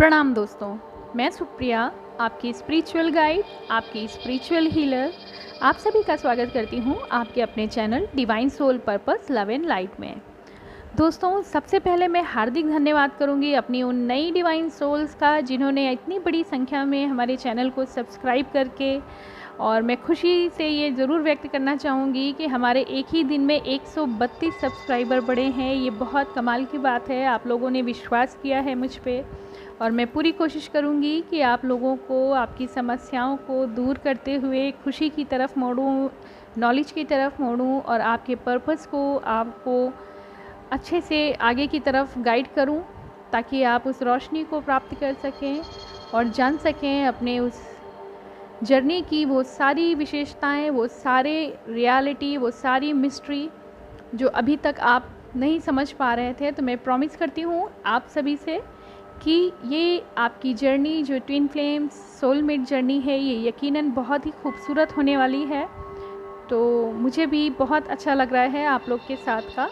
प्रणाम दोस्तों, मैं सुप्रिया, आपकी स्पिरिचुअल गाइड, आपकी स्पिरिचुअल हीलर। आप सभी का स्वागत करती हूँ आपके अपने channel divine soul purpose love and light में। दोस्तों, सबसे पहले मैं हार्दिक धन्यवाद करूँगी अपनी उन नई डिवाइन सोल्स का जिन्होंने इतनी बड़ी संख्या में हमारे चैनल को सब्सक्राइब करके, और मैं खुशी से ये ज़रूर व्यक्त करना चाहूँगी कि हमारे एक ही दिन में 132 सब्सक्राइबर बढ़े हैं। ये बहुत कमाल की बात है। आप लोगों ने विश्वास किया है मुझ पे, और मैं पूरी कोशिश करूँगी कि आप लोगों को आपकी समस्याओं को दूर करते हुए खुशी की तरफ मोड़ूँ, नॉलेज की तरफ मोड़ूँ, और आपके पर्पस को आपको अच्छे से आगे की तरफ गाइड करूँ, ताकि आप उस रोशनी को प्राप्त कर सकें और जान सकें अपने उस जर्नी की वो सारी विशेषताएं, वो सारे रियलिटी, वो सारी मिस्ट्री जो अभी तक आप नहीं समझ पा रहे थे। तो मैं प्रॉमिस करती हूँ आप सभी से कि ये आपकी जर्नी जो ट्विन फ्लेम्स सोलमेट जर्नी है, ये यकीनन बहुत ही खूबसूरत होने वाली है। तो मुझे भी बहुत अच्छा लग रहा है आप लोग के साथ का।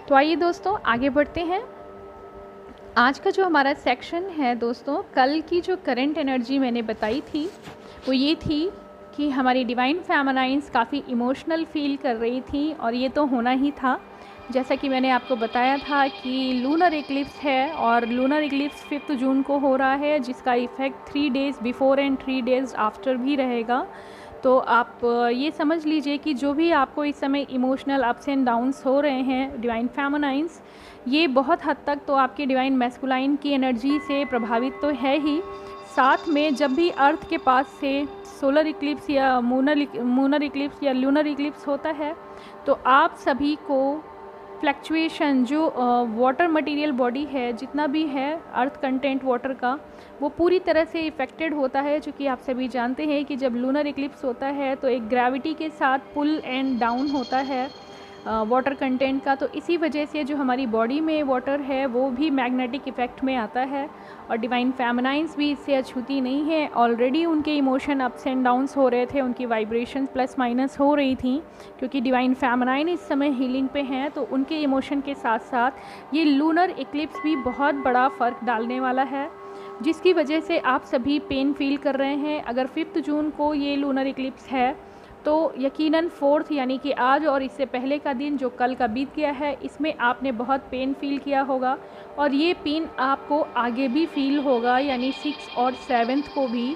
तो आइए दोस्तों, आगे बढ़ते हैं। आज का जो हमारा सेक्शन है दोस्तों, कल की जो करंट एनर्जी मैंने बताई थी वो ये थी कि हमारी डिवाइन फेमिनाइंस काफ़ी इमोशनल फील कर रही थी, और ये तो होना ही था। जैसा कि मैंने आपको बताया था कि लूनर इक्लिप्स है, और लूनर इक्लिप्स 5 जून को हो रहा है, जिसका effect 3 days before and 3 days after भी रहेगा। तो आप ये समझ लीजिए कि जो भी आपको इस समय इमोशनल अप्स एंड डाउन्स हो रहे हैं डिवाइन फेमिनाइंस, ये बहुत हद तक तो आपके डिवाइन मैस्कुलाइन की एनर्जी से प्रभावित तो है ही। साथ में जब भी अर्थ के पास से सोलर इक्लिप्स या मूनर इक्लिप्स या लूनर इक्लिप्स होता है, तो आप सभी को फ्लक्चुएशन, जो वाटर मटेरियल बॉडी है, जितना भी है अर्थ कंटेंट वाटर का, वो पूरी तरह से इफ़ेक्टेड होता है। चूँकि आप सभी जानते हैं कि जब लूनर इक्लिप्स होता है तो एक ग्रेविटी के साथ पुल एंड डाउन होता है वाटर कंटेंट का। तो इसी वजह से जो हमारी बॉडी में वाटर है वो भी मैग्नेटिक इफ़ेक्ट में आता है, और डिवाइन फेमिनाइंस भी इससे अछूती नहीं है। ऑलरेडी उनके इमोशन अप्स एंड डाउन्स हो रहे थे, उनकी वाइब्रेशन प्लस माइनस हो रही थी, क्योंकि डिवाइन फेमिनाइन इस समय हीलिंग पे हैं। तो उनके इमोशन के साथ साथ ये लूनर इक्लिप्स भी बहुत बड़ा फ़र्क डालने वाला है, जिसकी वजह से आप सभी पेन फील कर रहे हैं। अगर 5 जून को ये लूनर इक्लिप्स है तो यकीनन 4th यानी कि आज और इससे पहले का दिन जो कल का बीत गया है, इसमें आपने बहुत पेन फील किया होगा, और ये पेन आपको आगे भी फील होगा। यानी 6 और 7 को भी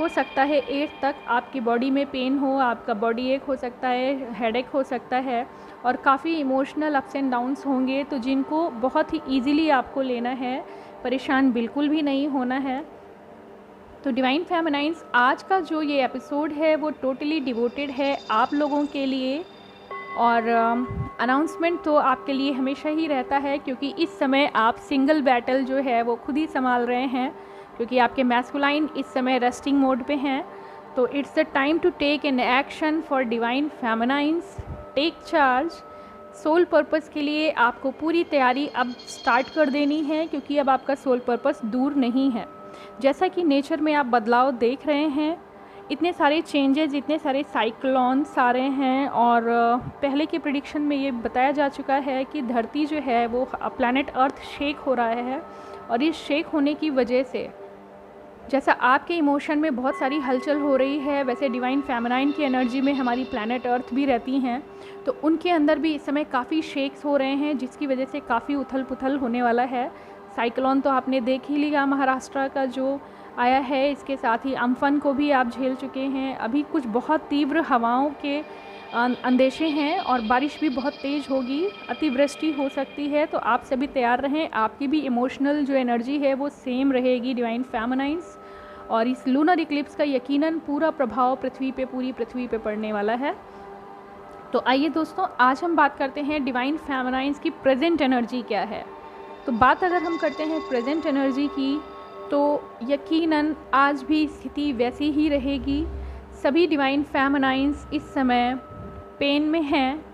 हो सकता है, 8 तक आपकी बॉडी में पेन हो, आपका बॉडी एक हो सकता है, हेडेक हो सकता है, और काफ़ी इमोशनल अप्स एंड डाउन्स होंगे, तो जिनको बहुत ही ईजीली आपको लेना है, परेशान बिल्कुल भी नहीं होना है। तो डिवाइन फेमिनाइंस आज का जो ये एपिसोड है वो टोटली डिवोटेड है आप लोगों के लिए, और अनाउंसमेंट तो आपके लिए हमेशा ही रहता है, क्योंकि इस समय आप सिंगल बैटल जो है वो खुद ही संभाल रहे हैं, क्योंकि आपके मैस्कुलाइन इस समय रेस्टिंग मोड पे हैं। तो it's the time to take an action for divine feminines, take charge. Soul purpose के लिए आपको पूरी तैयारी अब स्टार्ट कर देनी है, क्योंकि अब आपका सोल पर्पस दूर नहीं है। जैसा कि नेचर में आप बदलाव देख रहे हैं, इतने सारे चेंजेस, इतने सारे साइक्लोन्स आ रहे हैं, और पहले के प्रिडिक्शन में ये बताया जा चुका है कि धरती जो है वो प्लैनेट अर्थ शेक हो रहा है, और इस शेक होने की वजह से जैसा आपके इमोशन में बहुत सारी हलचल हो रही है, वैसे डिवाइन फेमिनाइन की एनर्जी में हमारी प्लैनेट अर्थ भी रहती हैं, तो उनके अंदर भी इस समय काफ़ी शेक्स हो रहे हैं, जिसकी वजह से काफ़ी उथल पुथल होने वाला है। साइक्लोन तो आपने देख ही लिया, महाराष्ट्र का जो आया है, इसके साथ ही अम्फन को भी आप झेल चुके हैं। अभी कुछ बहुत तीव्र हवाओं के अंदेशे हैं, और बारिश भी बहुत तेज़ होगी, अतिवृष्टि हो सकती है। तो आप सभी तैयार रहें, आपकी भी इमोशनल जो एनर्जी है वो सेम रहेगी डिवाइन फेमिनाइंस, और इस लूनर इक्लिप्स का यकीनन पूरा प्रभाव पृथ्वी पे, पूरी पृथ्वी पे पड़ने वाला है। तो आइए दोस्तों, आज हम बात करते हैं डिवाइन फेमिनाइंस की प्रेजेंट एनर्जी क्या है। तो बात अगर हम करते हैं प्रेजेंट एनर्जी की, तो यकीनन आज भी स्थिति वैसी ही रहेगी। सभी डिवाइन फेमिनाइंस इस समय पेन में हैं,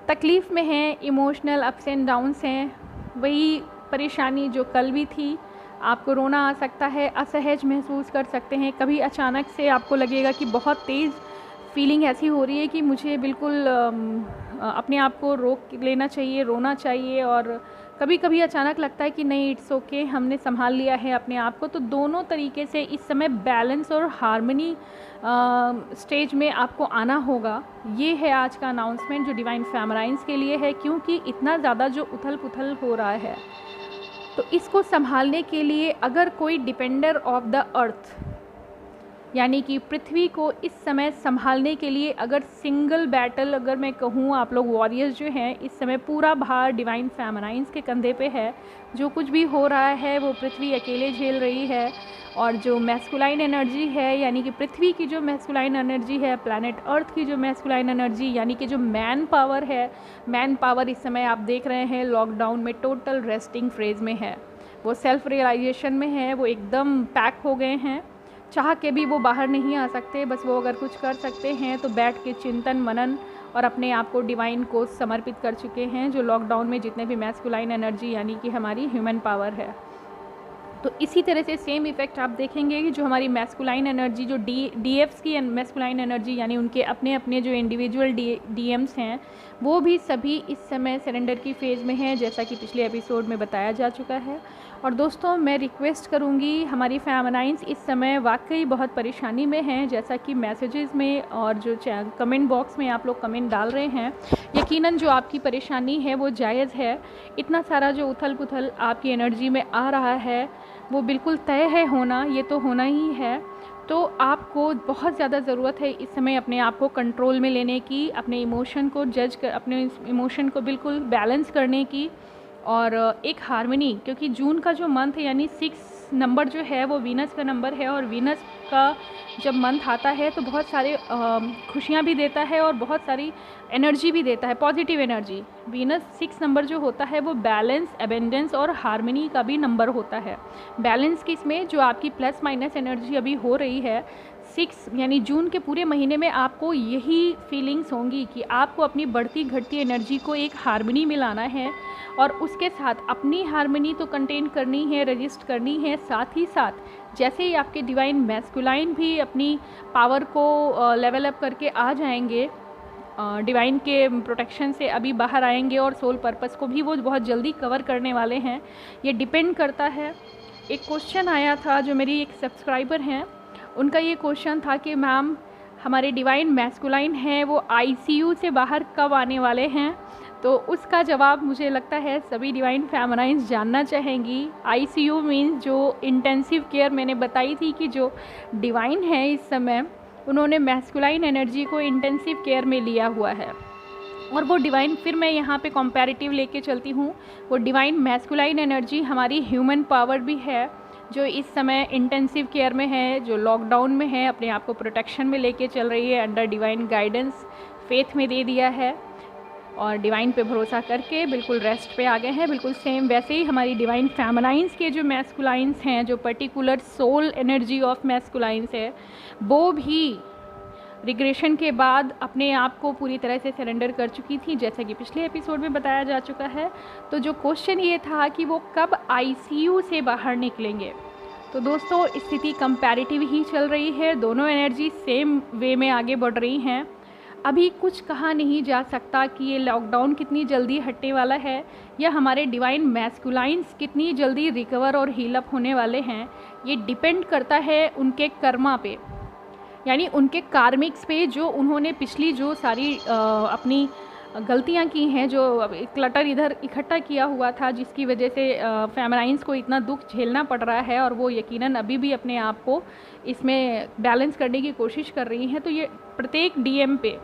तकलीफ़ में हैं, इमोशनल अप्स एंड डाउन्स हैं। वही परेशानी जो कल भी थी, आपको रोना आ सकता है, असहज महसूस कर सकते हैं, कभी अचानक से आपको लगेगा कि बहुत तेज़ फीलिंग ऐसी हो रही है कि मुझे बिल्कुल अपने आप को रोक लेना चाहिए, रोना चाहिए, और कभी कभी अचानक लगता है कि नहीं इट्स ओके, हमने संभाल लिया है अपने आप को। तो दोनों तरीके से इस समय बैलेंस और हार्मनी स्टेज में आपको आना होगा। ये है आज का अनाउंसमेंट जो डिवाइन फेमराइंस के लिए है, क्योंकि इतना ज़्यादा जो उथल पुथल हो रहा है, तो इसको संभालने के लिए अगर कोई डिपेंडर ऑफ द अर्थ यानी कि पृथ्वी को इस समय संभालने के लिए अगर सिंगल बैटल, अगर मैं कहूँ, आप लोग वॉरियर्स जो हैं, इस समय पूरा भार डिवाइन फेमराइंस के कंधे पे है। जो कुछ भी हो रहा है वो पृथ्वी अकेले झेल रही है, और जो मैस्कुलाइन एनर्जी है यानी कि पृथ्वी की जो मैस्कुलाइन एनर्जी है, प्लैनेट अर्थ की जो मैस्कुलाइन एनर्जी यानी कि जो मैन पावर है, मैन पावर इस समय आप देख रहे हैं लॉकडाउन में टोटल रेस्टिंग फेज में है, वो सेल्फ रियलाइजेशन में है, वो एकदम पैक हो गए हैं। चाह के भी वो बाहर नहीं आ सकते। बस वो अगर कुछ कर सकते हैं तो बैठ के चिंतन मनन और अपने आप को डिवाइन को समर्पित कर चुके हैं, जो लॉकडाउन में जितने भी मैस्कुलाइन एनर्जी यानी कि हमारी ह्यूमन पावर है। तो इसी तरह से सेम इफ़ेक्ट आप देखेंगे कि जो हमारी मैस्कुलाइन एनर्जी, जो डीएफ्स की मैस्कुलाइन एनर्जी यानी उनके अपने अपने जो इंडिविजुअल डीएम्स हैं, वो भी सभी इस समय सरेंडर की फ़ेज़ में हैं, जैसा कि पिछले एपिसोड में बताया जा चुका है। और दोस्तों मैं रिक्वेस्ट करूंगी, हमारी फेमनाइंस इस समय वाकई बहुत परेशानी में हैं, जैसा कि मैसेजेस में और जो कमेंट बॉक्स में आप लोग कमेंट डाल रहे हैं। यकीनन जो आपकी परेशानी है वो जायज़ है। इतना सारा जो उथल पुथल आपकी एनर्जी में आ रहा है वो बिल्कुल तय है होना, ये तो होना ही है। तो आपको बहुत ज़्यादा ज़रूरत है इस समय अपने आप को कंट्रोल में लेने की, अपने इमोशन को अपने इमोशन को बिल्कुल बैलेंस करने की, और एक हार्मनी, क्योंकि जून का जो मंथ यानी 6 नंबर जो है वो वीनस का नंबर है, और वीनस का जब मंथ आता है तो बहुत सारे खुशियाँ भी देता है और बहुत सारी एनर्जी भी देता है, पॉजिटिव एनर्जी। वीनस 6 नंबर जो होता है वो बैलेंस, एबेंडेंस और हार्मनी का भी नंबर होता है। बैलेंस किसमें, जो आपकी प्लस माइनस एनर्जी अभी हो रही है 6 यानी जून के पूरे महीने में आपको यही फीलिंग्स होंगी कि आपको अपनी बढ़ती घटती एनर्जी को एक हार्मनी में लाना है, और उसके साथ अपनी हार्मनी तो कंटेन करनी है, रजिस्ट करनी है। साथ ही साथ जैसे ही आपके डिवाइन मैस्कुलाइन भी अपनी पावर को लेवल अप करके आ जाएंगे, डिवाइन के प्रोटेक्शन से अभी बाहर आएंगे, और सोल पर्पस को भी वो बहुत जल्दी कवर करने वाले हैं। ये डिपेंड करता है। एक क्वेश्चन आया था, जो मेरी एक सब्सक्राइबर हैं, उनका ये क्वेश्चन था कि मैम हमारे डिवाइन मैस्कुलाइन हैं वो आईसीयू से बाहर कब आने वाले हैं। तो उसका जवाब मुझे लगता है सभी डिवाइन फेमनाइंस जानना चाहेंगी। आईसीयू मीन्स जो इंटेंसिव केयर, मैंने बताई थी कि जो डिवाइन है इस समय उन्होंने मैस्कुलाइन एनर्जी को इंटेंसिव केयर में लिया हुआ है, और वो डिवाइन, फिर मैं यहाँ पे कंपैरेटिव लेके चलती हूँ, वो डिवाइन मैस्कुलाइन एनर्जी हमारी ह्यूमन पावर भी है, जो इस समय इंटेंसिव केयर में है, जो लॉकडाउन में है, अपने आप को प्रोटेक्शन में लेके चल रही है, अंडर डिवाइन गाइडेंस, फेथ में दे दिया है और डिवाइन पे भरोसा करके बिल्कुल रेस्ट पे आ गए हैं। बिल्कुल सेम वैसे ही हमारी डिवाइन फेमनाइंस के जो मैस्कुलाइंस हैं, जो पर्टिकुलर सोल एनर्जी ऑफ मैस्कुलाइंस है, वो भी रिग्रेशन के बाद अपने आप को पूरी तरह से सरेंडर कर चुकी थी, जैसा कि पिछले एपिसोड में बताया जा चुका है। तो जो क्वेश्चन ये था कि वो कब आईसीयू से बाहर निकलेंगे, तो दोस्तों स्थिति कंपैरेटिव ही चल रही है, दोनों एनर्जी सेम वे में आगे बढ़ रही हैं। अभी कुछ कहा नहीं जा सकता कि ये लॉकडाउन कितनी जल्दी हटने वाला है, या हमारे डिवाइन मैस्कुलाइंस कितनी जल्दी रिकवर और हील अप होने वाले हैं। ये डिपेंड करता है उनके कर्मा पे, यानी उनके कार्मिक्स पे, जो उन्होंने पिछली जो सारी अपनी गलतियां की हैं, जो क्लटर इधर इकट्ठा किया हुआ था, जिसकी वजह से फेमनाइंस को इतना दुख झेलना पड़ रहा है, और वो यकीनन अभी भी अपने आप को इसमें बैलेंस करने की कोशिश कर रही हैं। तो ये प्रत्येक डीएम पे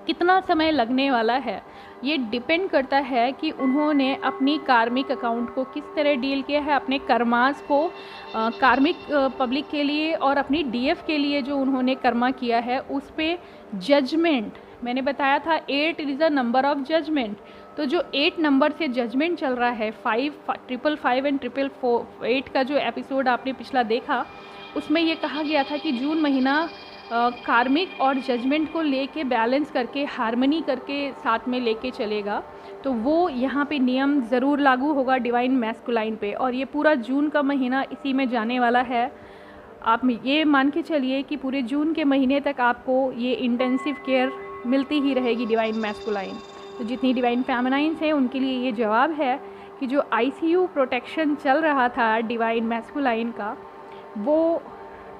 कितना समय लगने वाला है, ये डिपेंड करता है कि उन्होंने अपनी कार्मिक अकाउंट को किस तरह डील किया है, अपने कर्मास को कार्मिक पब्लिक के लिए और अपनी डीएफ के लिए जो उन्होंने कर्मा किया है उस पर जजमेंट। मैंने बताया था 8 is a number of judgement, तो जो 8 नंबर से जजमेंट चल रहा है, 5, 555 एंड 888 का जो एपिसोड आपने पिछला देखा, उसमें ये कहा गया था कि जून महीना कार्मिक और जजमेंट को लेके बैलेंस करके, हार्मनी करके साथ में लेके चलेगा। तो वो यहाँ पे नियम ज़रूर लागू होगा डिवाइन मैस्कुलाइन पे, और ये पूरा जून का महीना इसी में जाने वाला है। आप ये मान के चलिए कि पूरे जून के महीने तक आपको ये इंटेंसिव केयर मिलती ही रहेगी डिवाइन मैस्कुलाइन। तो जितनी डिवाइन फेमनाइंस हैं उनके लिए ये जवाब है कि जो ICU प्रोटेक्शन चल रहा था डिवाइन मैस्कुलाइन का, वो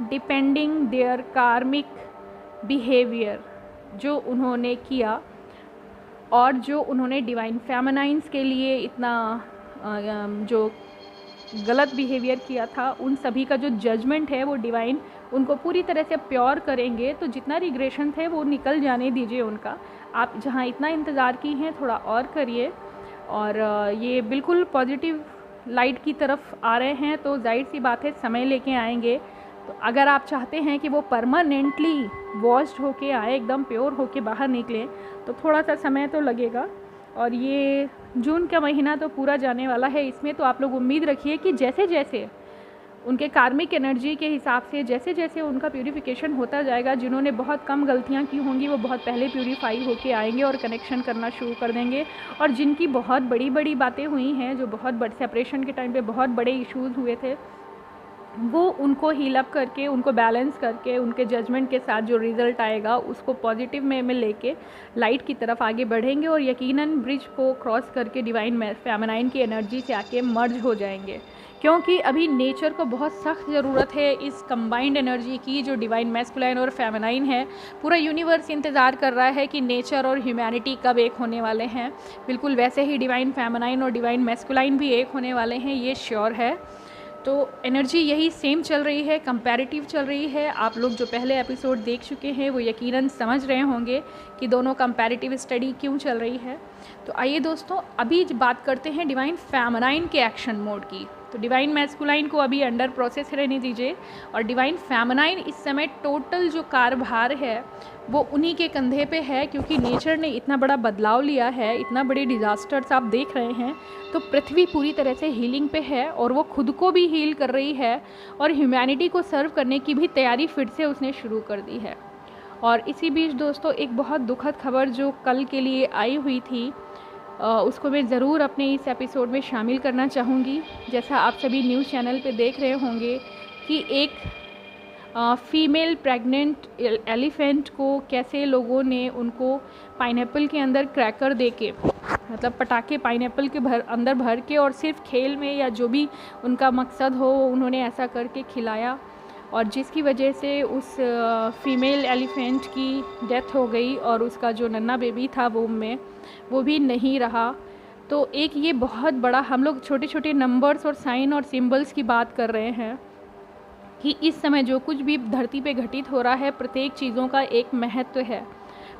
डिपेंडिंग देयर कार्मिक बिहेवियर जो उन्होंने किया और जो उन्होंने डिवाइन फेमिनाइंस के लिए इतना जो गलत बिहेवियर किया था, उन सभी का जो जजमेंट है वो डिवाइन उनको पूरी तरह से प्योर करेंगे। तो जितना रिग्रेशन थे वो निकल जाने दीजिए उनका। आप जहाँ इतना इंतज़ार की हैं थोड़ा और करिए, और ये बिल्कुल पॉजिटिव लाइट की तरफ आ रहे हैं, तो जाहिर सी बात है समय लेके आएंगे। तो अगर आप चाहते हैं कि वो परमानेंटली वॉश्ड होके आए, एकदम प्योर होके बाहर निकले, तो थोड़ा सा समय तो लगेगा। और ये जून का महीना तो पूरा जाने वाला है, इसमें तो आप लोग उम्मीद रखिए कि जैसे जैसे उनके कार्मिक एनर्जी के हिसाब से जैसे जैसे उनका प्यूरिफिकेशन होता जाएगा, जिन्होंने बहुत कम गलतियां की होंगी वो बहुत पहले प्यूरीफाई होके आएंगे और कनेक्शन करना शुरू कर देंगे। और जिनकी बहुत बड़ी बड़ी बातें हुई हैं, जो बहुत बड़े सेपरेशन के टाइम पे बहुत बड़े इश्यूज़ हुए थे, वो उनको हील अप करके, उनको बैलेंस करके, उनके जजमेंट के साथ जो रिज़ल्ट आएगा उसको पॉजिटिव में लेके लाइट की तरफ आगे बढ़ेंगे और यकीनन ब्रिज को क्रॉस करके डिवाइन फेमिनाइन की एनर्जी से आके मर्ज हो जाएंगे। क्योंकि अभी नेचर को बहुत सख्त ज़रूरत है इस कंबाइंड एनर्जी की, जो डिवाइन मैस्कुलाइन और फेमिनाइन है। पूरा यूनिवर्स इंतज़ार कर रहा है कि नेचर और ह्यूमैनिटी कब एक होने वाले हैं। बिल्कुल वैसे ही डिवाइन फेमिनाइन और डिवाइन मैस्कुलाइन भी एक होने वाले हैं, ये श्योर है। तो एनर्जी यही सेम चल रही है, कंपैरेटिव चल रही है। आप लोग जो पहले एपिसोड देख चुके हैं वो यकीनन समझ रहे होंगे कि दोनों कंपैरेटिव स्टडी क्यों चल रही है। तो आइए दोस्तों, अभी बात करते हैं डिवाइन फेमिनाइन के एक्शन मोड की। तो डिवाइन मैस्कुलाइन को अभी अंडर प्रोसेस रहने दीजिए, और डिवाइन फेमिनाइन इस समय टोटल जो कार्यभार है वो उन्हीं के कंधे पे है, क्योंकि नेचर ने इतना बड़ा बदलाव लिया है, इतना बड़े डिज़ास्टर्स आप देख रहे हैं। तो पृथ्वी पूरी तरह से हीलिंग पे है और वो खुद को भी हील कर रही है, और ह्यूमैनिटी को सर्व करने की भी तैयारी फिर से उसने शुरू कर दी है। और इसी बीच दोस्तों, एक बहुत दुखद खबर जो कल के लिए आई हुई थी, उसको मैं ज़रूर अपने इस एपिसोड में शामिल करना चाहूँगी। जैसा आप सभी न्यूज़ चैनल पे देख रहे होंगे कि एक फीमेल प्रेग्नेंट एलिफेंट को कैसे लोगों ने उनको पाइनएप्पल के अंदर क्रैकर देके, मतलब पटाखे पाइनएप्पल के अंदर भर के, और सिर्फ खेल में या जो भी उनका मकसद हो उन्होंने ऐसा करके खिलाया, और जिसकी वजह से उस फीमेल एलिफेंट की डेथ हो गई और उसका जो नन्हा बेबी था वोम में, वो भी नहीं रहा। तो एक ये बहुत बड़ा, हम लोग छोटे छोटे नंबर्स और साइन और सिंबल्स की बात कर रहे हैं कि इस समय जो कुछ भी धरती पे घटित हो रहा है, प्रत्येक चीज़ों का एक महत्व है,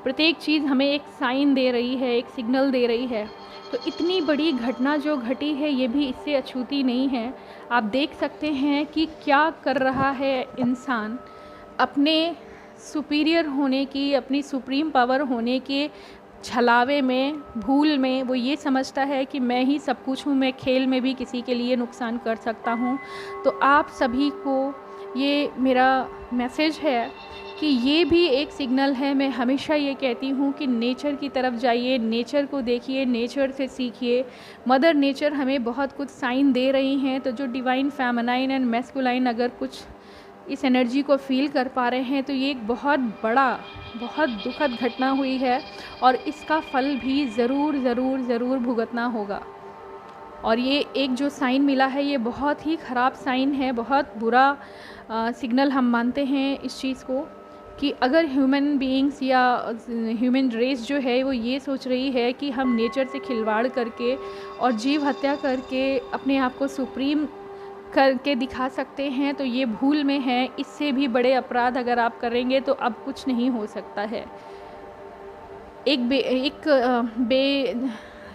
प्रत्येक चीज़ हमें एक साइन दे रही है, एक सिग्नल दे रही है। तो इतनी बड़ी घटना जो घटी है ये भी इससे अछूती नहीं है। आप देख सकते हैं कि क्या कर रहा है इंसान अपने सुपीरियर होने की, अपनी सुप्रीम पावर होने के छलावे में, भूल में। वो ये समझता है कि मैं ही सब कुछ हूँ, मैं खेल में भी किसी के लिए नुकसान कर सकता हूँ। तो आप सभी को ये मेरा मैसेज है कि ये भी एक सिग्नल है। मैं हमेशा ये कहती हूँ कि नेचर की तरफ जाइए, नेचर को देखिए, नेचर से सीखिए। मदर नेचर हमें बहुत कुछ साइन दे रही हैं। तो जो डिवाइन फेमिनाइन एंड मैस्कुलाइन अगर कुछ इस एनर्जी को फील कर पा रहे हैं, तो ये एक बहुत बड़ा, बहुत दुखद घटना हुई है, और इसका फल भी ज़रूर ज़रूर ज़रूर भुगतना होगा। और ये एक जो साइन मिला है ये बहुत ही ख़राब साइन है, बहुत बुरा सिग्नल हम मानते हैं इस चीज़ को, कि अगर ह्यूमन बीइंग्स या ह्यूमन रेस जो है वो ये सोच रही है कि हम नेचर से खिलवाड़ करके और जीव हत्या करके अपने आप को सुप्रीम करके दिखा सकते हैं, तो ये भूल में है। इससे भी बड़े अपराध अगर आप करेंगे तो अब कुछ नहीं हो सकता है। एक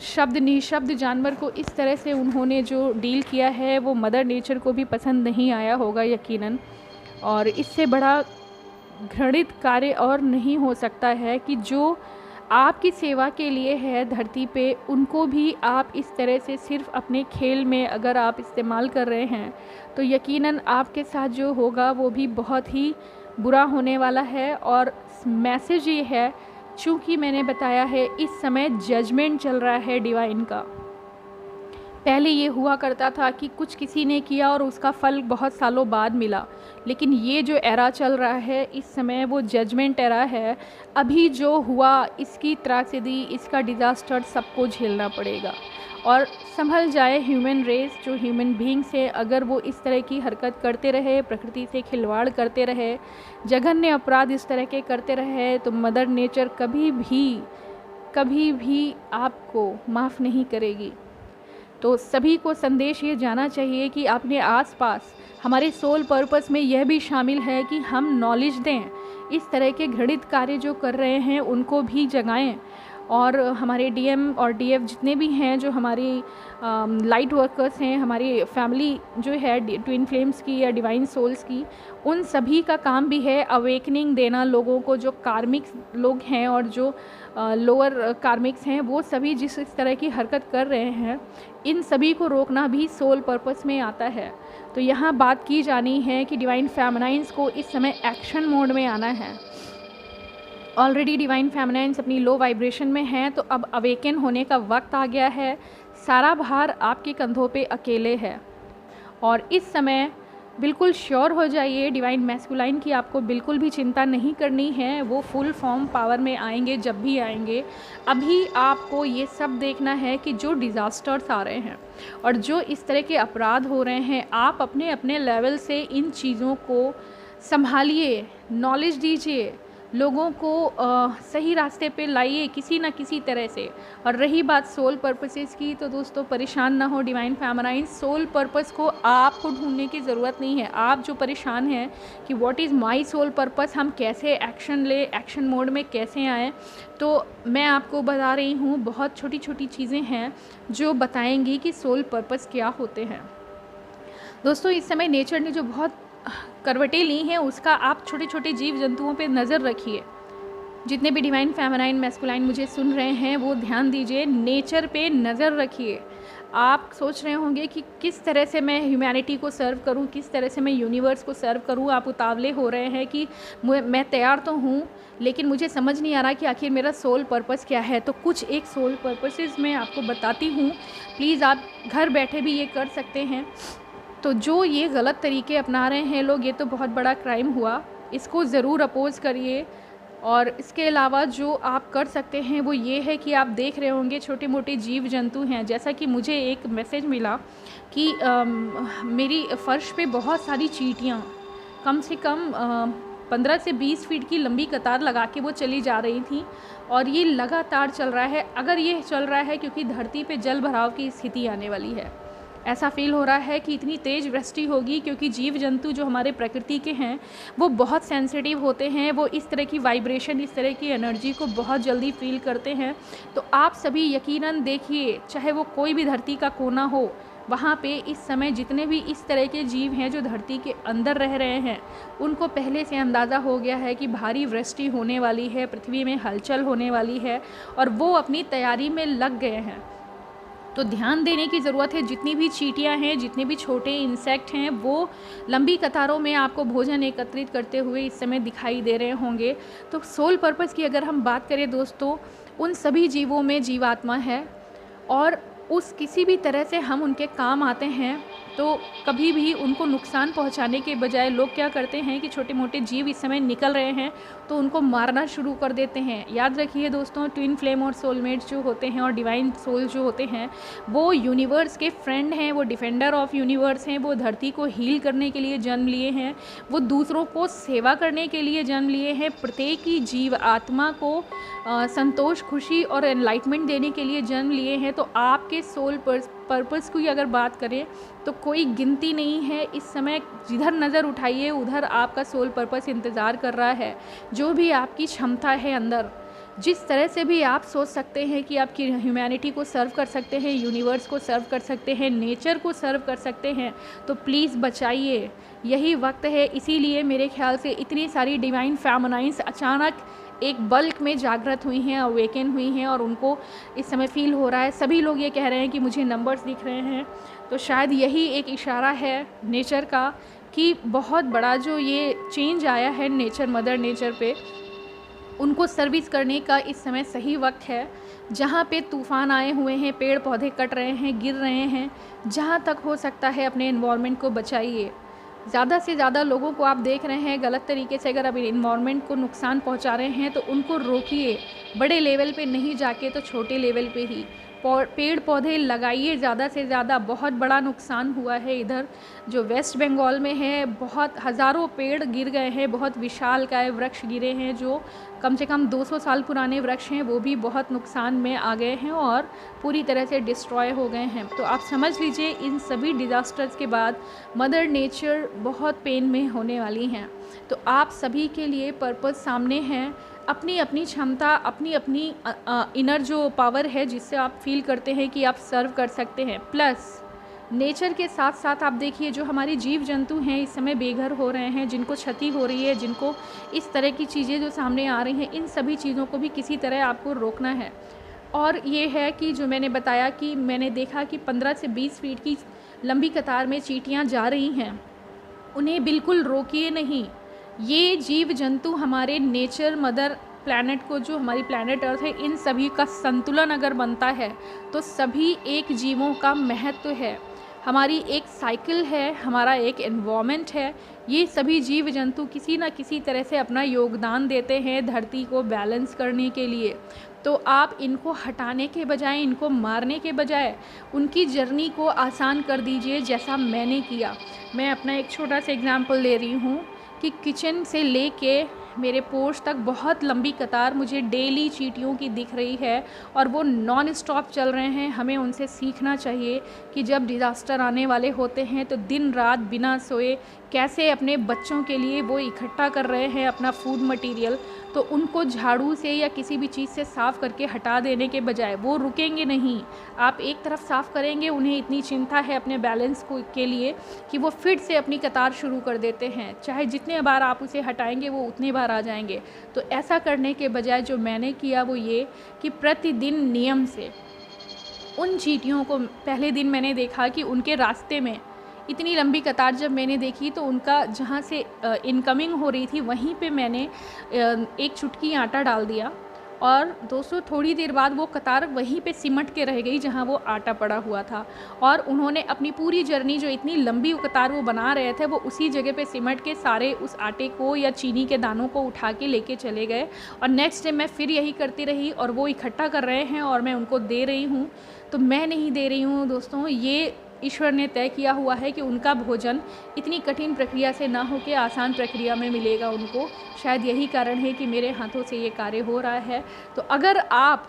शब्द निशब्द जानवर को इस तरह से उन्होंने जो डील किया है वो मदर नेचर को भी पसंद नहीं आया होगा यकीनन। और इससे बड़ा घृणित कार्य और नहीं हो सकता है कि जो आपकी सेवा के लिए है धरती पे, उनको भी आप इस तरह से सिर्फ अपने खेल में अगर आप इस्तेमाल कर रहे हैं, तो यकीनन आपके साथ जो होगा वो भी बहुत ही बुरा होने वाला है। और मैसेज ये है, चूँकि मैंने बताया है इस समय जजमेंट चल रहा है डिवाइन का, पहले ये हुआ करता था कि कुछ किसी ने किया और उसका फल बहुत सालों बाद मिला, लेकिन ये जो एरा चल रहा है इस समय वो जजमेंट एरा है। अभी जो हुआ इसकी त्रासदी, इसका डिज़ास्टर सबको झेलना पड़ेगा और संभल जाए ह्यूमन रेस। जो ह्यूमन बींग्स है, अगर वो इस तरह की हरकत करते रहे, प्रकृति से खिलवाड़ करते रहे, जघन्य अपराध इस तरह के करते रहे, तो मदर नेचर कभी भी आपको माफ़ नहीं करेगी। तो सभी को संदेश ये जाना चाहिए कि अपने आसपास, हमारे सोल पर्पस में यह भी शामिल है कि हम नॉलेज दें, इस तरह के घृणित कार्य जो कर रहे हैं उनको भी जगाएं। और हमारे डीएम और डीएफ जितने भी हैं, जो हमारी लाइट वर्कर्स हैं, हमारी फैमिली जो है ट्विन फ्लेम्स की या डिवाइन सोल्स की, उन सभी का काम भी है अवेकनिंग देना लोगों को। जो कार्मिक लोग हैं और जो लोअर कार्मिक्स हैं, वो सभी जिस इस तरह की हरकत कर रहे हैं, इन सभी को रोकना भी सोल पर्पस में आता है। तो यहाँ बात की जानी है कि डिवाइन फेमिनाइंस को इस समय एक्शन मोड में आना है। ऑलरेडी डिवाइन फेमिनाइंस अपनी लो वाइब्रेशन में हैं, तो अब अवेकन होने का वक्त आ गया है। सारा भार आपके कंधों पे अकेले है और इस समय बिल्कुल श्योर हो जाइए, डिवाइन मैस्कुलाइन की आपको बिल्कुल भी चिंता नहीं करनी है। वो फुल फॉर्म पावर में आएंगे जब भी आएंगे। अभी आपको ये सब देखना है कि जो डिज़ास्टर्स आ रहे हैं और जो इस तरह के अपराध हो रहे हैं, आप अपने अपने लेवल से इन चीज़ों को संभालिए, नॉलेज दीजिए, लोगों को सही रास्ते पे लाइए किसी ना किसी तरह से। और रही बात सोल पर्पसेस की, तो दोस्तों परेशान ना हो डिवाइन फेमिनाइन, सोल पर्पस को आपको ढूंढने की ज़रूरत नहीं है। आप जो परेशान हैं कि what is my soul purpose, हम कैसे एक्शन ले, एक्शन मोड में कैसे आएँ, तो मैं आपको बता रही हूँ, बहुत छोटी छोटी चीज़ें हैं जो बताएंगी कि सोल पर्पस क्या होते हैं। दोस्तों इस समय नेचर ने जो बहुत करवटें ली हैं, उसका आप छोटे छोटे जीव जंतुओं पे नज़र रखिए। जितने भी डिवाइन फेमिनाइन मैस्कुलाइन मुझे सुन रहे हैं, वो ध्यान दीजिए, नेचर पे नज़र रखिए। आप सोच रहे होंगे कि किस तरह से मैं ह्यूमैनिटी को सर्व करूं, किस तरह से मैं यूनिवर्स को सर्व करूं। आप उतावले हो रहे हैं कि मैं तैयार तो हूं, लेकिन मुझे समझ नहीं आ रहा कि आखिर मेरा सोल पर्पस क्या है। तो कुछ एक सोल पर्पसेस मैं आपको बताती हूँ, प्लीज़ आप घर बैठे भी ये कर सकते हैं। तो जो ये गलत तरीके अपना रहे हैं लोग, ये तो बहुत बड़ा क्राइम हुआ, इसको ज़रूर अपोज़ करिए। और इसके अलावा जो आप कर सकते हैं वो ये है कि आप देख रहे होंगे छोटे मोटे जीव जंतु हैं। जैसा कि मुझे एक मैसेज मिला कि मेरी फ़र्श पे बहुत सारी चींटियाँ कम से कम 15 से 20 फीट की लंबी कतार लगा के वो चली जा रही थी, और ये लगातार चल रहा है। अगर ये चल रहा है क्योंकि धरती पे जल भराव की स्थिति आने वाली है। ऐसा फील हो रहा है कि इतनी तेज़ वृष्टि होगी, क्योंकि जीव जंतु जो हमारे प्रकृति के हैं वो बहुत सेंसिटिव होते हैं, वो इस तरह की वाइब्रेशन, इस तरह की एनर्जी को बहुत जल्दी फील करते हैं। तो आप सभी यकीनन देखिए, चाहे वो कोई भी धरती का कोना हो, वहाँ पे इस समय जितने भी इस तरह के जीव हैं जो धरती के अंदर रह रहे हैं, उनको पहले से अंदाज़ा हो गया है कि भारी वृष्टि होने वाली है, पृथ्वी में हलचल होने वाली है, और वो अपनी तैयारी में लग गए हैं। तो ध्यान देने की ज़रूरत है। जितनी भी चींटियां हैं, जितने भी छोटे इंसेक्ट हैं, वो लंबी कतारों में आपको भोजन एकत्रित करते हुए इस समय दिखाई दे रहे होंगे। तो सोल पर्पस की अगर हम बात करें दोस्तों, उन सभी जीवों में जीवात्मा है, और उस किसी भी तरह से हम उनके काम आते हैं। तो कभी भी उनको नुकसान पहुंचाने के बजाय लोग क्या करते हैं कि छोटे मोटे जीव इस समय निकल रहे हैं तो उनको मारना शुरू कर देते हैं। याद रखिए दोस्तों, ट्विन फ्लेम और सोलमेट्स जो होते हैं और डिवाइन सोल जो होते हैं, वो यूनिवर्स के फ्रेंड हैं, वो डिफेंडर ऑफ यूनिवर्स हैं, वो धरती को हील करने के लिए जन्म लिए हैं, वो दूसरों को सेवा करने के लिए जन्म लिए हैं, प्रत्येक ही जीव आत्मा को संतोष, खुशी और एनलाइटमेंट देने के लिए जन्म लिए हैं। तो आपके सोल पर्पस की अगर बात करें तो कोई गिनती नहीं है। इस समय जिधर नज़र उठाइए उधर आपका सोल पर्पस इंतज़ार कर रहा है। जो भी आपकी क्षमता है अंदर, जिस तरह से भी आप सोच सकते हैं कि आपकी ह्यूमैनिटी को सर्व कर सकते हैं, यूनिवर्स को सर्व कर सकते हैं, नेचर को सर्व कर सकते हैं, तो प्लीज़ बचाइए, यही वक्त है। इसीलिए मेरे ख्याल से इतनी सारी डिवाइन फेमिनाइंस अचानक एक बल्क में जागृत हुई हैं, अवेकन हुई हैं, और उनको इस समय फ़ील हो रहा है। सभी लोग ये कह रहे हैं कि मुझे नंबर्स दिख रहे हैं। तो शायद यही एक इशारा है नेचर का कि बहुत बड़ा जो ये चेंज आया है नेचर, मदर नेचर पे, उनको सर्विस करने का इस समय सही वक्त है। जहाँ पे तूफ़ान आए हुए हैं, पेड़ पौधे कट रहे हैं, गिर रहे हैं, जहाँ तक हो सकता है अपने एनवायरनमेंट को बचाइए। ज़्यादा से ज़्यादा लोगों को आप देख रहे हैं गलत तरीके से अगर आप एनवायरनमेंट को नुकसान पहुँचा रहे हैं तो उनको रोकिए। बड़े लेवल पे नहीं जाके तो छोटे लेवल पे ही पेड़ पौधे लगाइए ज़्यादा से ज़्यादा। बहुत बड़ा नुकसान हुआ है इधर जो वेस्ट बंगाल में है, बहुत हज़ारों पेड़ गिर गए हैं, बहुत विशालकाय वृक्ष गिरे हैं जो कम से कम 200 साल पुराने वृक्ष हैं, वो भी बहुत नुकसान में आ गए हैं और पूरी तरह से डिस्ट्रॉय हो गए हैं। तो आप समझ लीजिए इन सभी डिज़ास्टर्स के बाद मदर नेचर बहुत पेन में होने वाली हैं। तो आप सभी के लिए पर्पस सामने हैं, अपनी अपनी क्षमता, अपनी अपनी इनर जो पावर है जिससे आप फील करते हैं कि आप सर्व कर सकते हैं। प्लस नेचर के साथ साथ आप देखिए जो हमारी जीव जंतु हैं इस समय बेघर हो रहे हैं, जिनको क्षति हो रही है, जिनको इस तरह की चीज़ें जो सामने आ रही हैं, इन सभी चीज़ों को भी किसी तरह आपको रोकना है। और ये है कि जो मैंने बताया कि मैंने देखा कि 15 से 20 फीट की लंबी कतार में चींटियाँ जा रही हैं, उन्हें बिल्कुल रोकिए नहीं। ये जीव जंतु हमारे नेचर मदर प्लैनेट को, जो हमारी प्लैनेट अर्थ है, इन सभी का संतुलन अगर बनता है तो सभी एक जीवों का महत्व है। हमारी एक साइकिल है, हमारा एक एनवायरनमेंट है। ये सभी जीव जंतु किसी न किसी तरह से अपना योगदान देते हैं धरती को बैलेंस करने के लिए। तो आप इनको हटाने के बजाय, इनको मारने के बजाय उनकी जर्नी को आसान कर दीजिए जैसा मैंने किया। मैं अपना एक छोटा सा एग्जाम्पल ले रही हूँ कि किचन से लेके मेरे पोर्च तक बहुत लंबी कतार मुझे डेली चींटियों की दिख रही है और वो नॉन स्टॉप चल रहे हैं। हमें उनसे सीखना चाहिए कि जब डिज़ास्टर आने वाले होते हैं तो दिन रात बिना सोए कैसे अपने बच्चों के लिए वो इकट्ठा कर रहे हैं अपना फूड मटेरियल। तो उनको झाड़ू से या किसी भी चीज़ से साफ़ करके हटा देने के बजाय वो रुकेंगे नहीं। आप एक तरफ साफ़ करेंगे, उन्हें इतनी चिंता है अपने बैलेंस को के लिए कि वो फिर से अपनी कतार शुरू कर देते हैं। चाहे जितने बार आप उसे हटाएंगे वो उतने बार आ जाएंगे। तो ऐसा करने के बजाय जो मैंने किया वो ये कि प्रतिदिन नियम से उन चींटियों को, पहले दिन मैंने देखा कि उनके रास्ते में इतनी लंबी कतार जब मैंने देखी तो उनका जहाँ से इनकमिंग हो रही थी वहीं पे मैंने एक चुटकी आटा डाल दिया और दोस्तों थोड़ी देर बाद वो कतार वहीं पे सिमट के रह गई जहाँ वो आटा पड़ा हुआ था। और उन्होंने अपनी पूरी जर्नी जो इतनी लंबी कतार वो बना रहे थे वो उसी जगह पे सिमट के सारे उस आटे को या चीनी के दानों को उठा के लेके चले गए। और नेक्स्ट डे मैं फिर यही करती रही और वो इकट्ठा कर रहे हैं और मैं उनको दे रही हूँ। तो मैं नहीं दे रही हूँ दोस्तों, ये ईश्वर ने तय किया हुआ है कि उनका भोजन इतनी कठिन प्रक्रिया से ना होकर आसान प्रक्रिया में मिलेगा उनको। शायद यही कारण है कि मेरे हाथों से ये कार्य हो रहा है। तो अगर आप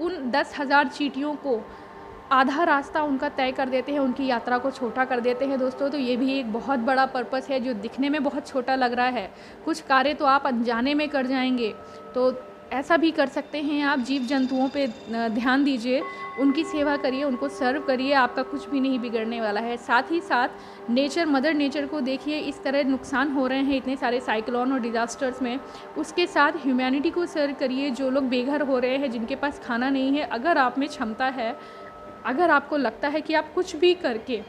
उन 10,000 चींटियों को आधा रास्ता उनका तय कर देते हैं, उनकी यात्रा को छोटा कर देते हैं दोस्तों, तो ये भी एक बहुत बड़ा पर्पस है जो दिखने में बहुत छोटा लग रहा है। कुछ कार्य तो आप अनजाने में कर जाएंगे। तो ऐसा भी कर सकते हैं आप, जीव जंतुओं पे ध्यान दीजिए, उनकी सेवा करिए, उनको सर्व करिए, आपका कुछ भी नहीं बिगड़ने वाला है। साथ ही साथ नेचर, मदर नेचर को देखिए, इस तरह नुकसान हो रहे हैं इतने सारे साइक्लोन और डिज़ास्टर्स में, उसके साथ ह्यूमैनिटी को सर्व करिए। जो लोग बेघर हो रहे हैं, जिनके पास खाना नहीं है, अगर आप में क्षमता है, अगर आपको लगता है कि आप कुछ भी करके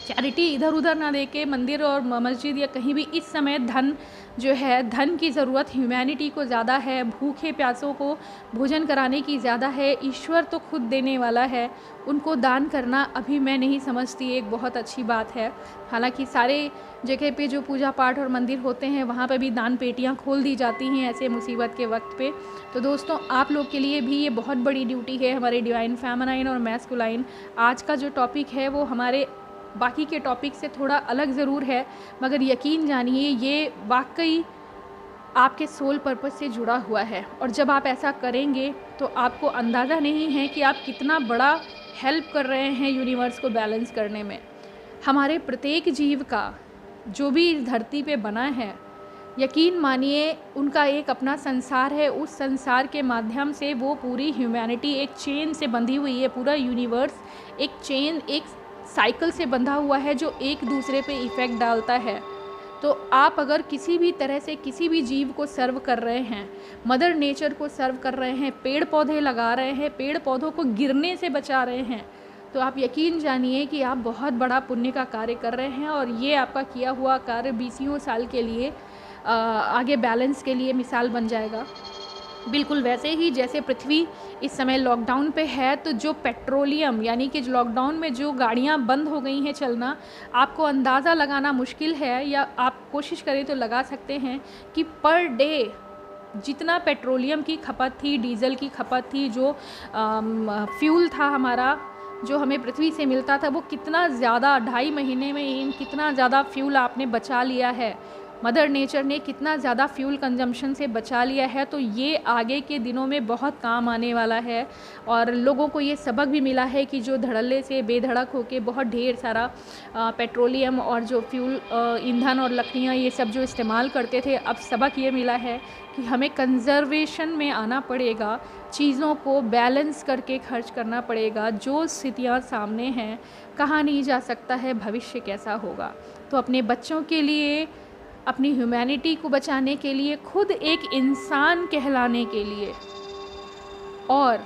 चैरिटी इधर उधर ना दे के मंदिर और मस्जिद या कहीं भी, इस समय धन जो है, धन की ज़रूरत ह्यूमैनिटी को ज़्यादा है, भूखे प्यासों को भोजन कराने की ज़्यादा है। ईश्वर तो खुद देने वाला है, उनको दान करना अभी मैं नहीं समझती एक बहुत अच्छी बात है। हालांकि सारे जगह पे जो पूजा पाठ और मंदिर होते हैं वहाँ पे भी दान पेटियाँ खोल दी जाती हैं ऐसे मुसीबत के वक्त पे। तो दोस्तों आप लोग के लिए भी ये बहुत बड़ी ड्यूटी है, हमारे डिवाइन फेमिनाइन और मैस्कुलाइन। आज का जो टॉपिक है वो हमारे बाकी के टॉपिक से थोड़ा अलग ज़रूर है, मगर यकीन जानिए ये वाकई आपके सोल पर्पस से जुड़ा हुआ है। और जब आप ऐसा करेंगे तो आपको अंदाज़ा नहीं है कि आप कितना बड़ा हेल्प कर रहे हैं यूनिवर्स को बैलेंस करने में। हमारे प्रत्येक जीव का जो भी इस धरती पे बना है, यकीन मानिए उनका एक अपना संसार है। उस संसार के माध्यम से वो पूरी ह्यूमैनिटी एक चेन से बंधी हुई है। पूरा यूनिवर्स एक चेन, एक साइकिल से बंधा हुआ है जो एक दूसरे पे इफ़ेक्ट डालता है। तो आप अगर किसी भी तरह से किसी भी जीव को सर्व कर रहे हैं, मदर नेचर को सर्व कर रहे हैं, पेड़ पौधे लगा रहे हैं, पेड़ पौधों को गिरने से बचा रहे हैं, तो आप यकीन जानिए कि आप बहुत बड़ा पुण्य का कार्य कर रहे हैं। और ये आपका किया हुआ कार्य 20 साल के लिए आगे बैलेंस के लिए मिसाल बन जाएगा। बिल्कुल वैसे ही जैसे पृथ्वी इस समय लॉकडाउन पे है, तो जो पेट्रोलियम यानी कि जो लॉकडाउन में जो गाड़ियाँ बंद हो गई हैं चलना, आपको अंदाज़ा लगाना मुश्किल है या आप कोशिश करें तो लगा सकते हैं कि पर डे जितना पेट्रोलियम की खपत थी, डीज़ल की खपत थी, जो फ्यूल था हमारा जो हमें पृथ्वी से मिलता था, वो कितना ज़्यादा 2.5 महीने में इन कितना ज़्यादा फ्यूल आपने बचा लिया है। मदर नेचर ने कितना ज़्यादा फ्यूल कंजम्पशन से बचा लिया है, तो ये आगे के दिनों में बहुत काम आने वाला है। और लोगों को ये सबक भी मिला है कि जो धड़ल्ले से बेधड़क होके बहुत ढेर सारा पेट्रोलियम और जो फ्यूल ईंधन और लकड़ियाँ ये सब जो इस्तेमाल करते थे, अब सबक ये मिला है कि हमें कंजर्वेशन में आना पड़ेगा, चीज़ों को बैलेंस करके खर्च करना पड़ेगा। जो स्थितियाँ सामने हैं, कहा नहीं जा सकता है भविष्य कैसा होगा। तो अपने बच्चों के लिए, अपनी ह्यूमैनिटी को बचाने के लिए, खुद एक इंसान कहलाने के लिए, और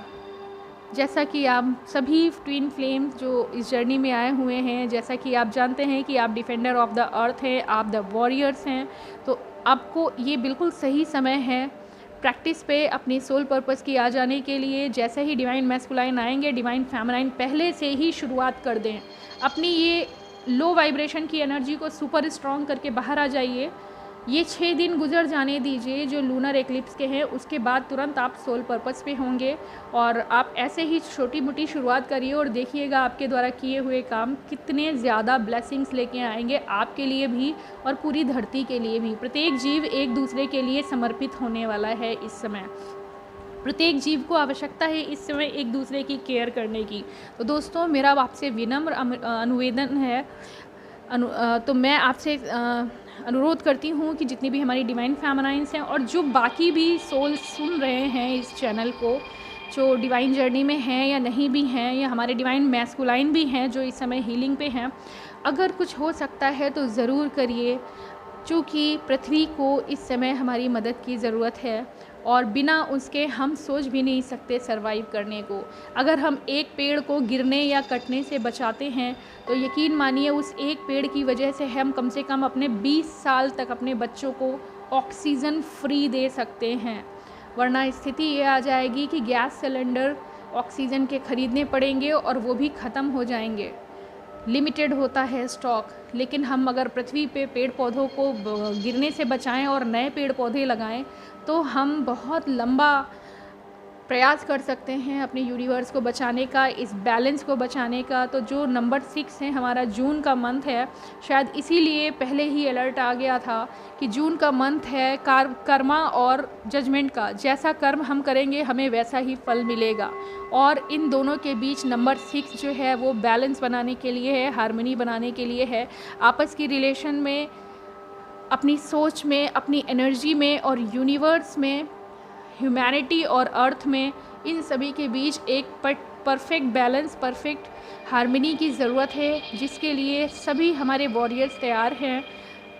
जैसा कि आप सभी ट्विन फ्लेम्स जो इस जर्नी में आए हुए हैं, जैसा कि आप जानते हैं कि आप डिफेंडर ऑफ द अर्थ हैं, आप द वॉरियर्स हैं, तो आपको ये बिल्कुल सही समय है प्रैक्टिस पे अपनी सोल पर्पस की आ जाने के लिए। जैसे ही डिवाइन मैस्कुलाइन आएंगे, डिवाइन फेमिनाइन पहले से ही शुरुआत कर दें। अपनी ये लो वाइब्रेशन की एनर्जी को सुपर स्ट्रॉन्ग करके बाहर आ जाइए। ये 6 दिन गुजर जाने दीजिए जो लूनर एक्लिप्स के हैं, उसके बाद तुरंत आप सोल पर्पस पे होंगे। और आप ऐसे ही छोटी मोटी शुरुआत करिए और देखिएगा आपके द्वारा किए हुए काम कितने ज़्यादा ब्लेसिंग्स लेके आएंगे आपके लिए भी और पूरी धरती के लिए भी। प्रत्येक जीव एक दूसरे के लिए समर्पित होने वाला है इस समय। प्रत्येक जीव को आवश्यकता है इस समय एक दूसरे की केयर करने की। तो दोस्तों, मेरा आपसे विनम्र अनुवेदन है, तो मैं आपसे अनुरोध करती हूँ कि जितनी भी हमारी डिवाइन फेमिनाइन्स हैं और जो बाकी भी सोल्स सुन रहे हैं इस चैनल को, जो डिवाइन जर्नी में हैं या नहीं भी हैं, या हमारे डिवाइन मैस्कुलाइन भी हैं जो इस समय हीलिंग पे हैं, अगर कुछ हो सकता है तो ज़रूर करिए, क्योंकि पृथ्वी को इस समय हमारी मदद की ज़रूरत है और बिना उसके हम सोच भी नहीं सकते सरवाइव करने को। अगर हम एक पेड़ को गिरने या कटने से बचाते हैं तो यकीन मानिए उस एक पेड़ की वजह से हम कम से कम अपने 20 साल तक अपने बच्चों को ऑक्सीजन फ्री दे सकते हैं। वरना स्थिति ये आ जाएगी कि गैस सिलेंडर ऑक्सीजन के ख़रीदने पड़ेंगे और वो भी ख़त्म हो जाएंगे। लिमिटेड होता है स्टॉक। लेकिन हम अगर पृथ्वी पे पेड़ पौधों को गिरने से बचाएं और नए पेड़ पौधे लगाएं तो हम बहुत लंबा प्रयास कर सकते हैं अपने यूनिवर्स को बचाने का, इस बैलेंस को बचाने का। तो जो नंबर 6 है हमारा, जून का मंथ है, शायद इसीलिए पहले ही अलर्ट आ गया था कि जून का मंथ है कर्मा और जजमेंट का। जैसा कर्म हम करेंगे हमें वैसा ही फल मिलेगा। और इन दोनों के बीच नंबर 6 जो है वो बैलेंस बनाने के लिए है, हार्मनी बनाने के लिए है, आपस की रिलेशन में, अपनी सोच में, अपनी एनर्जी में और यूनिवर्स में, ह्यूमैनिटी और अर्थ में, इन सभी के बीच एक परफेक्ट बैलेंस, परफेक्ट हार्मनी की ज़रूरत है, जिसके लिए सभी हमारे वॉरियर्स तैयार हैं,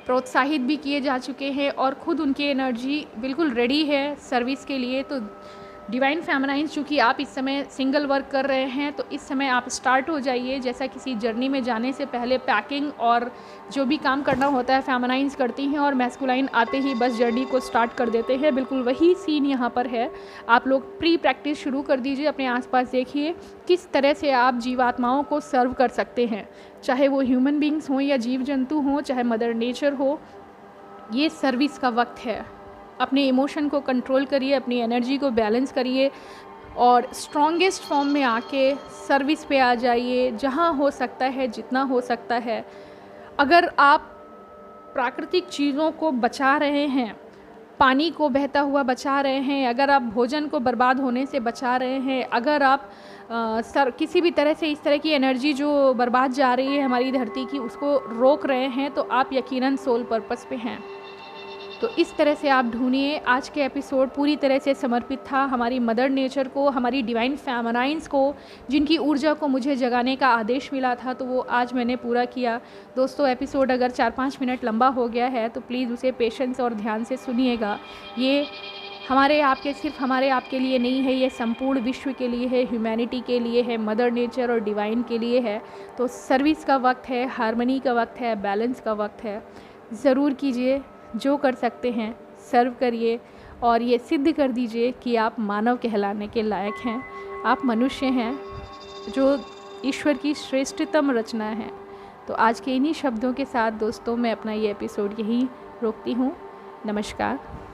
प्रोत्साहित भी किए जा चुके हैं और ख़ुद उनकी एनर्जी बिल्कुल रेडी है सर्विस के लिए। तो डिवाइन फेमिनाइन्स, चूँकि आप इस समय सिंगल वर्क कर रहे हैं तो इस समय आप स्टार्ट हो जाइए। जैसा किसी जर्नी में जाने से पहले पैकिंग और जो भी काम करना होता है फेमिनाइन्स करती हैं और मैस्कुलाइन आते ही बस जर्नी को स्टार्ट कर देते हैं, बिल्कुल वही सीन यहाँ पर है। आप लोग प्री प्रैक्टिस शुरू कर दीजिए, अपने आसपास देखिए किस तरह से आप जीवात्माओं को सर्व कर सकते हैं, चाहे वो ह्यूमन बींग्स हों या जीव जंतु हों, चाहे मदर नेचर हो। ये सर्विस का वक्त है। अपने इमोशन को कंट्रोल करिए, अपनी एनर्जी को बैलेंस करिए और स्ट्रॉन्गेस्ट फॉर्म में आके सर्विस पे आ जाइए, जहाँ हो सकता है, जितना हो सकता है। अगर आप प्राकृतिक चीज़ों को बचा रहे हैं, पानी को बहता हुआ बचा रहे हैं, अगर आप भोजन को बर्बाद होने से बचा रहे हैं, अगर आप किसी भी तरह से इस तरह की एनर्जी जो बर्बाद जा रही है हमारी धरती की, उसको रोक रहे हैं, तो आप यकीनन सोल पर्पस पे हैं। तो इस तरह से आप ढूंढिए। आज के एपिसोड पूरी तरह से समर्पित था हमारी मदर नेचर को, हमारी डिवाइन फेमिनाइन्स को, जिनकी ऊर्जा को मुझे जगाने का आदेश मिला था, तो वो आज मैंने पूरा किया। दोस्तों, एपिसोड अगर 4-5 मिनट लंबा हो गया है तो प्लीज़ उसे पेशेंस और ध्यान से सुनिएगा। ये हमारे आपके सिर्फ हमारे आपके लिए नहीं है, ये संपूर्ण विश्व के लिए है, ह्यूमैनिटी के लिए है, मदर नेचर और डिवाइन के लिए है। तो सर्विस का वक्त है, हार्मनी का वक्त है, बैलेंस का वक्त है। ज़रूर कीजिए, जो कर सकते हैं सर्व करिए और ये सिद्ध कर दीजिए कि आप मानव कहलाने के लायक हैं, आप मनुष्य हैं जो ईश्वर की श्रेष्ठतम रचना है। तो आज के इन्हीं शब्दों के साथ दोस्तों मैं अपना ये एपिसोड यहीं रोकती हूँ। नमस्कार।